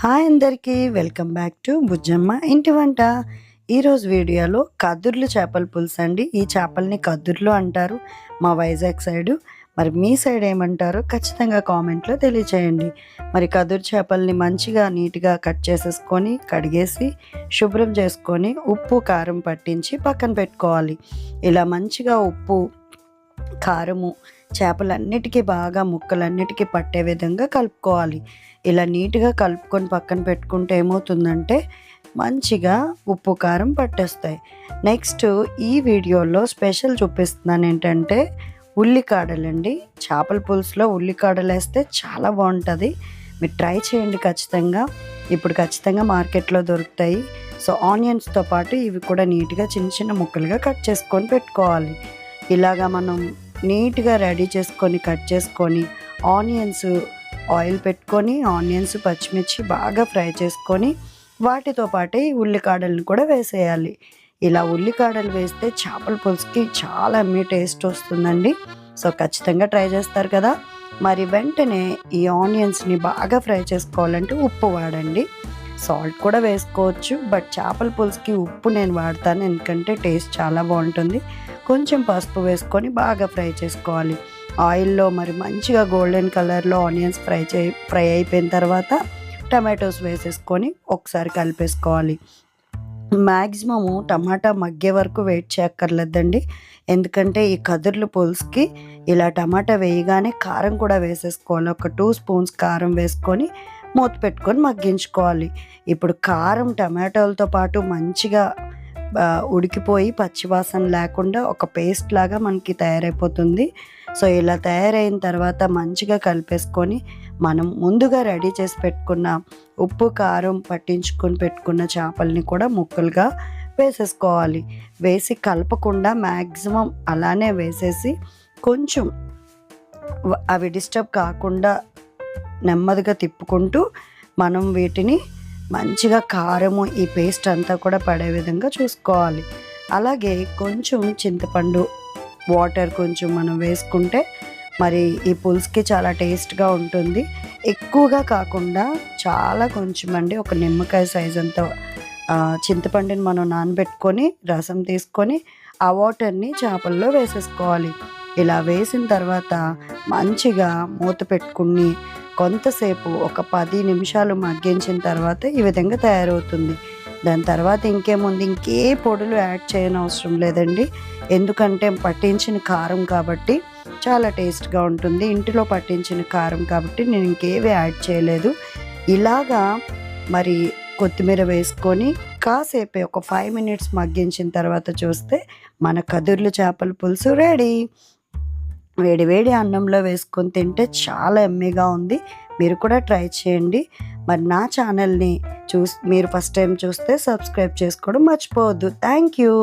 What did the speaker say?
Hi అందరికీ, welcome back to Bujjamma ఇంటి వంట. ఈరోజు వీడియోలో కద్దుర్లు చేపల పులుసు అండి. ఈ చేపల్ని కద్దుర్లు అంటారు మా వైజాగ్ సైడు. మరి మీ సైడ్ ఏమంటారో ఖచ్చితంగా కామెంట్లో తెలియచేయండి. మరి కద్దురు చేపల్ని మంచిగా నీట్గా కట్ చేసేసుకొని కడిగేసి శుభ్రం చేసుకొని ఉప్పు కారం పట్టించి పక్కన పెట్టుకోవాలి. ఇలా మంచిగా ఉప్పు కారము చేపలన్నిటికీ బాగా ముక్కలన్నిటికీ పట్టే విధంగా కలుపుకోవాలి. ఇలా నీట్గా కలుపుకొని పక్కన పెట్టుకుంటే ఏమవుతుందంటే మంచిగా ఉప్పు కారం పట్టేస్తాయి. నెక్స్ట్ ఈ వీడియోలో స్పెషల్ చూపిస్తున్నాను ఏంటంటే ఉల్లికాడలండి. చేపల పులుసులో ఉల్లికాడలు వేస్తే చాలా బాగుంటుంది. మీరు ట్రై చేయండి ఖచ్చితంగా. ఇప్పుడు ఖచ్చితంగా మార్కెట్లో దొరుకుతాయి. సో ఆనియన్స్తో పాటు ఇవి కూడా నీట్గా చిన్న చిన్న ముక్కలుగా కట్ చేసుకొని పెట్టుకోవాలి. ఇలాగా మనం నీట్గా రెడీ చేసుకొని కట్ చేసుకొని ఆనియన్స్ ఆయిల్ పెట్టుకొని ఆనియన్స్ పచ్చిమిర్చి బాగా ఫ్రై చేసుకొని వాటితో పాటే ఈ ఉల్లికాడలను కూడా వేసేయాలి. ఇలా ఉల్లికాడలు వేస్తే చేపల పులుసుకి చాలా అమ్మే టేస్ట్ వస్తుందండి. సో ఖచ్చితంగా ట్రై చేస్తారు కదా. మరి వెంటనే ఈ ఆనియన్స్ని బాగా ఫ్రై చేసుకోవాలంటే ఉప్పు వాడండి. సాల్ట్ కూడా వేసుకోవచ్చు, బట్ చేపల పులుసుకి ఉప్పు నేను వాడతాను, ఎందుకంటే టేస్ట్ చాలా బాగుంటుంది. కొంచెం పసుపు వేసుకొని బాగా ఫ్రై చేసుకోవాలి ఆయిల్లో. మరి మంచిగా గోల్డెన్ కలర్లో ఆనియన్స్ ఫ్రై అయిపోయిన తర్వాత టమాటోస్ వేసేసుకొని ఒకసారి కలిపేసుకోవాలి. మ్యాక్సిమము టమాటా మగ్గే వరకు వెయిట్ చేయక్కర్లేదండి, ఎందుకంటే ఈ కదుర్ల పులుసుకి ఇలా టమాటా వేయగానే కారం కూడా వేసేసుకోవాలి. ఒక 2 స్పూన్స్ కారం వేసుకొని మూత పెట్టుకొని మగ్గించుకోవాలి. ఇప్పుడు కారం టమాటోలతో పాటు మంచిగా ఉడికిపోయి పచ్చివాసన లేకుండా ఒక పేస్ట్ లాగా మనకి తయారైపోతుంది. సో ఇలా తయారైన తర్వాత మంచిగా కలిపేసుకొని మనం ముందుగా రెడీ చేసి పెట్టుకున్న ఉప్పు కారం పట్టించుకొని పెట్టుకున్న చేపల్ని కూడా ముక్కలుగా వేసేసుకోవాలి. వేసి కలపకుండా మ్యాక్సిమం అలానే వేసేసి కొంచెం అవి డిస్టర్బ్ కాకుండా నెమ్మదిగా తిప్పుకుంటూ మనం వీటిని మంచిగా కారము ఈ పేస్ట్ అంతా కూడా పడే విధంగా చూసుకోవాలి. అలాగే కొంచెం చింతపండు వాటర్ కొంచెం మనం వేసుకుంటే మరి ఈ పులుసుకి చాలా టేస్ట్గా ఉంటుంది. ఎక్కువగా కాకుండా చాలా కొంచెం అండి, ఒక నిమ్మకాయ సైజ్ అంత చింతపండుని మనం నానబెట్టుకొని రసం తీసుకొని ఆ వాటర్ని చేపల్లో వేసేసుకోవాలి. ఇలా వేసిన తర్వాత మంచిగా మూత పెట్టుకుని కొంతసేపు ఒక 10 నిమిషాలు మగ్గించిన తర్వాత ఈ విధంగా తయారవుతుంది. దాని తర్వాత ఇంకేముంది, ఇంకే పొడులు యాడ్ చేయని అవసరం లేదండి, ఎందుకంటే పట్టించిన కారం కాబట్టి చాలా టేస్ట్గా ఉంటుంది. ఇంటిలో పట్టించిన కారం కాబట్టి నేను ఇంకేవి యాడ్ చేయలేదు. ఇలాగా మరి కొత్తిమీర వేసుకొని కాసేపు ఒక 5 మినిట్స్ మగ్గించిన తర్వాత చూస్తే మన కదుర్లు చేపల పులుసు రెడీ. వేడి వేడి అన్నంలో వేసుకొని తింటే చాలా ఎమ్మీగా ఉంది. మీరు కూడా ట్రై చేయండి. మరి నా ఛానల్ని మీరు ఫస్ట్ టైం చూస్తే సబ్స్క్రైబ్ చేసుకోవడం మర్చిపోవద్దు. Thank you.